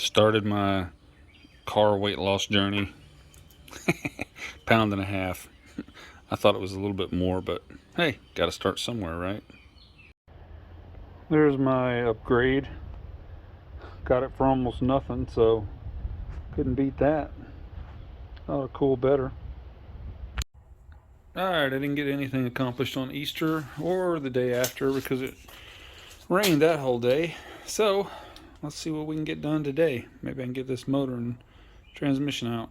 Started my car weight loss journey. Pound and a half. I thought it was a little bit more, but hey, gotta start somewhere, right? There's my upgrade. Got it for almost nothing, so couldn't beat that. Ought to cool better. Alright, I didn't get anything accomplished on Easter or the day after because it rained that whole day. So let's see what we can get done today. Maybe I can get this motor and transmission out.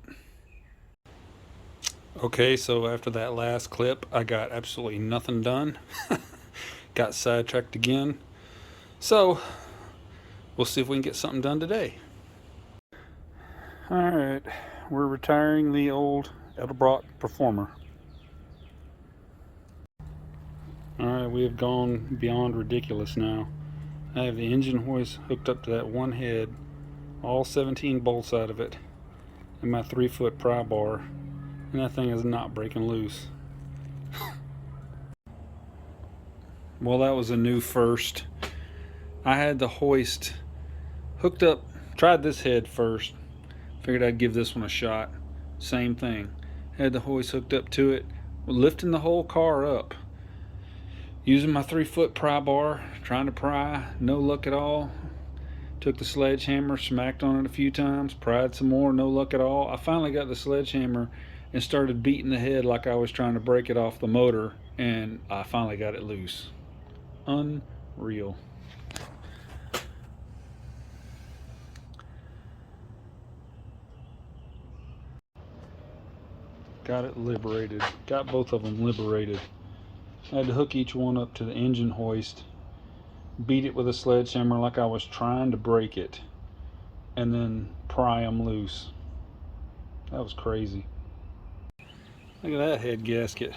Okay, so after that last clip, I got absolutely nothing done. Got sidetracked again. So we'll see if we can get something done today. Alright, we're retiring the old Edelbrock Performer. Alright, we have gone beyond ridiculous now. I have the engine hoist hooked up to that one head, all 17 bolts out of it, and my 3-foot pry bar, and that thing is not breaking loose. Well, that was a new first. I had the hoist hooked up, tried this head first, figured I'd give this one a shot. Same thing. Had the hoist hooked up to it, lifting the whole car up. Using my 3-foot pry bar, trying to pry, no luck at all. Took the sledgehammer, smacked on it a few times, pried some more, no luck at all. I finally got the sledgehammer and started beating the head like I was trying to break it off the motor, and I finally got it loose. Unreal. Got it liberated. Got both of them liberated. I had to hook each one up to the engine hoist, beat it with a sledgehammer like I was trying to break it, and then pry them loose. That was crazy. Look at that head gasket.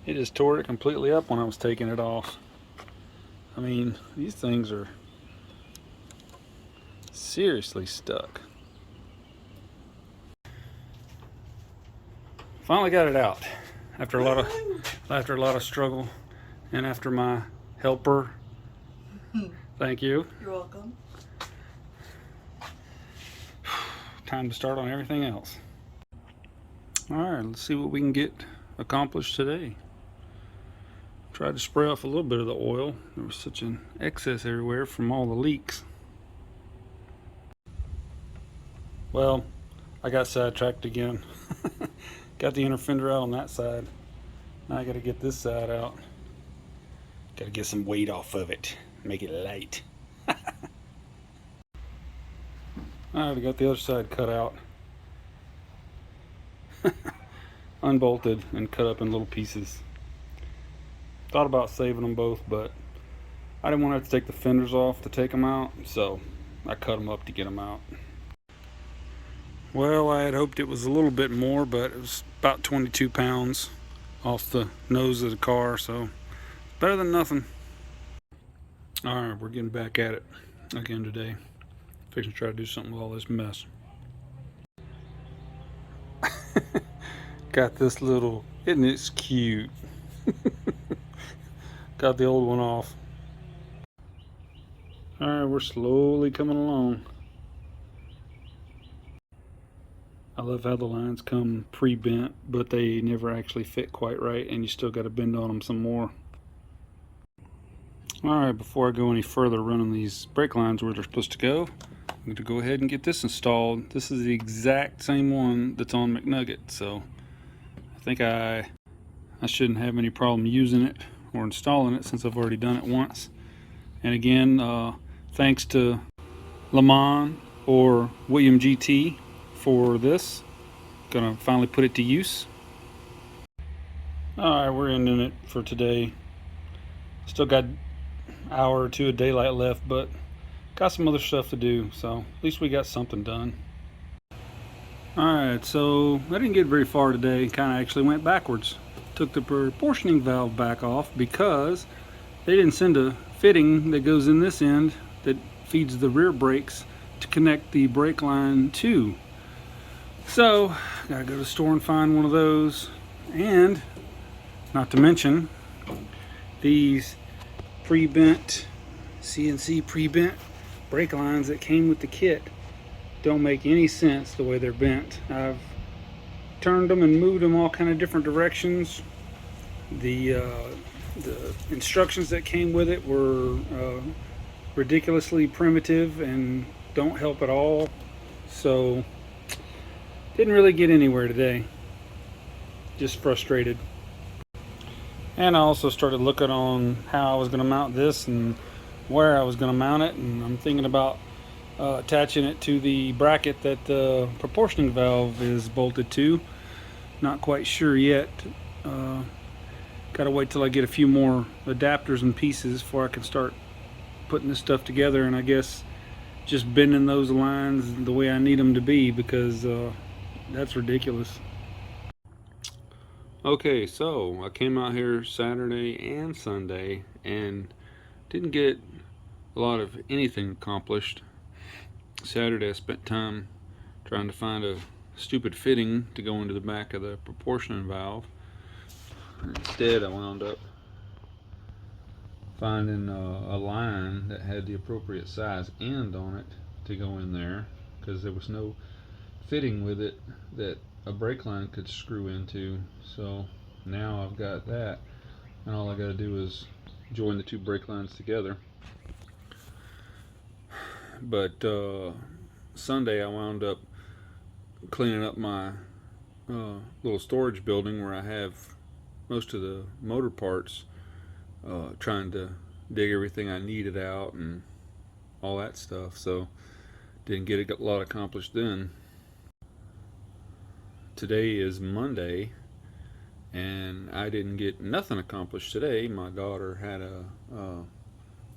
It just tore it completely up when I was taking it off. I mean, these things are seriously stuck. Finally got it out. After a lot of struggle, and after my helper. Thank you. You're welcome. Time to start on everything else. Alright, let's see what we can get accomplished today. Tried to spray off a little bit of the oil. There was such an excess everywhere from all the leaks. Well, I got sidetracked again. Got the inner fender out on that side. Now I gotta get this side out. Gotta get some weight off of it. Make it light. Alright, I got the other side cut out. Unbolted and cut up in little pieces. Thought about saving them both, but I didn't want to have to take the fenders off to take them out, so I cut them up to get them out. Well, I had hoped it was a little bit more, but it was about 22 pounds off the nose of the car, so better than nothing. Alright, we're getting back at it again today. Fixing to try to do something with all this mess. Got this little, isn't it cute? Got the old one off. Alright, we're slowly coming along. I love how the lines come pre-bent, but they never actually fit quite right, and you still got to bend on them some more. Alright, before I go any further running these brake lines where they're supposed to go, I'm going to go ahead and get this installed. This is the exact same one that's on McNugget, so I think I shouldn't have any problem using it or installing it since I've already done it once. And again, thanks to Lamont or William GT for this. Gonna finally put it to use. Alright, we're ending it for today. Still got an hour or two of daylight left, but got some other stuff to do, so at least we got something done. Alright, so I didn't get very far today. Kind of actually went backwards. Took the proportioning valve back off because they didn't send a fitting that goes in this end that feeds the rear brakes to connect the brake line to. So, gotta go to the store and find one of those. And, not to mention, these pre-bent, CNC pre-bent brake lines that came with the kit. don't make any sense the way they're bent. I've turned them and moved them all kind of different directions. The instructions that came with it were ridiculously primitive and don't help at all. So didn't really get anywhere today. Just frustrated. And I also started looking on how I was going to mount this and where I was going to mount it, and I'm thinking about attaching it to the bracket that the proportioning valve is bolted to. Not quite sure yet. Gotta wait till I get a few more adapters and pieces before I can start putting this stuff together, and I guess just bending those lines the way I need them to be, because that's ridiculous. Okay, so I came out here Saturday and Sunday and didn't get a lot of anything accomplished. Saturday I spent time trying to find a stupid fitting to go into the back of the proportioning valve. Instead I wound up finding a line that had the appropriate size end on it to go in there, because there was no fitting with it that a brake line could screw into. So now I've got that, and all I got to do is join the two brake lines together. But Sunday I wound up cleaning up my little storage building where I have most of the motor parts, trying to dig everything I needed out and all that stuff. So didn't get a lot accomplished then. Today is Monday and I didn't get nothing accomplished today. My daughter had an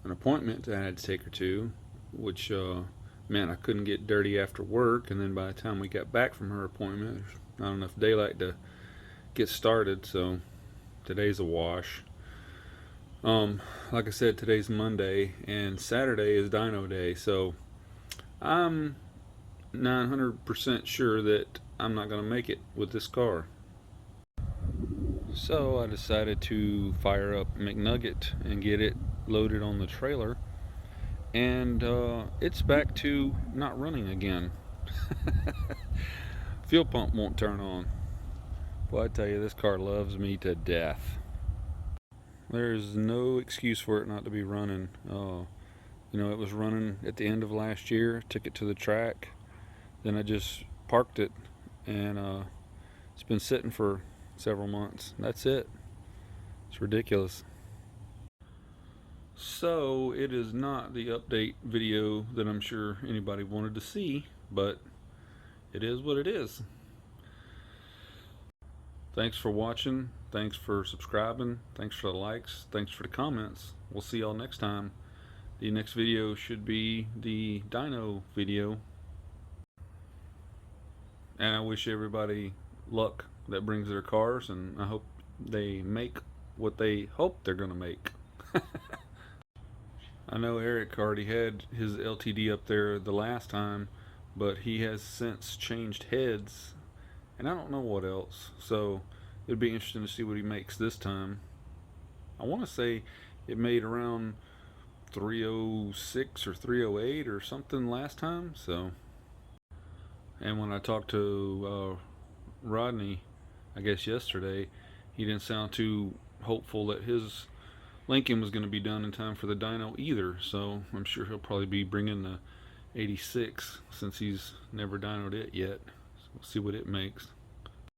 appointment that I had to take her to, which meant I couldn't get dirty after work, and then by the time we got back from her appointment, there's not enough daylight to get started, so today's a wash. Like I said, today's Monday and Saturday is dyno day, so I'm 900% sure that I'm not going to make it with this car. So I decided to fire up McNugget and get it loaded on the trailer, and it's back to not running again. Fuel pump won't turn on. Well, I tell you, this car loves me to death. There's no excuse for it not to be running. It was running at the end of last year, took it to the track, then I just parked it, and it's been sitting for several months. That's it. It's ridiculous. So it is not the update video that I'm sure anybody wanted to see, but it is what it is. Thanks for watching. Thanks for subscribing. Thanks for the likes. Thanks for the comments. We'll see y'all next time. The next video should be the dyno video. And I wish everybody luck that brings their cars, and I hope they make what they hope they're going to make. I know Eric already had his LTD up there the last time, but he has since changed heads, and I don't know what else, so it'd be interesting to see what he makes this time. I want to say it made around 306 or 308 or something last time. So, and when I talked to Rodney, I guess yesterday, he didn't sound too hopeful that his Lincoln was going to be done in time for the dyno either, so I'm sure he'll probably be bringing the 86 since he's never dynoed it yet. So we'll see what it makes.